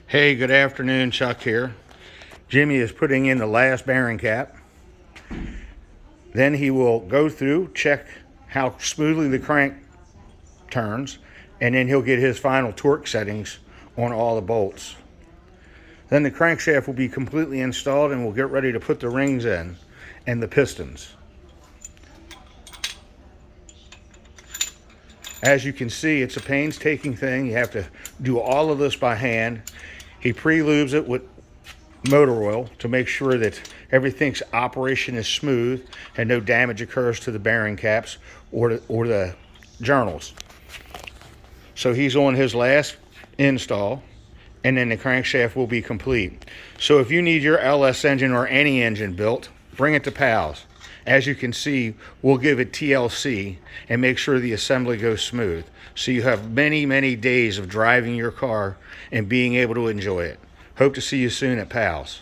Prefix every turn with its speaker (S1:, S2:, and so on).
S1: Hey, good afternoon, Chuck here. Jimmy is putting in the last bearing cap. Then he will go through, check how smoothly the crank turns, and then he'll get his final torque settings on all the bolts. Then the crankshaft will be completely installed and we'll get ready to put the rings in and the pistons. As you can see, it's a painstaking thing. You have to do all of this by hand. He pre-lubes it with motor oil to make sure that everything's operation is smooth and no damage occurs to the bearing caps or the journals. So he's on his last install, and then the crankshaft will be complete. So if you need your LS engine or any engine built, bring it to PALS. As you can see, we'll give it TLC and make sure the assembly goes smooth. So you have many, many days of driving your car and being able to enjoy it. Hope to see you soon at PALS.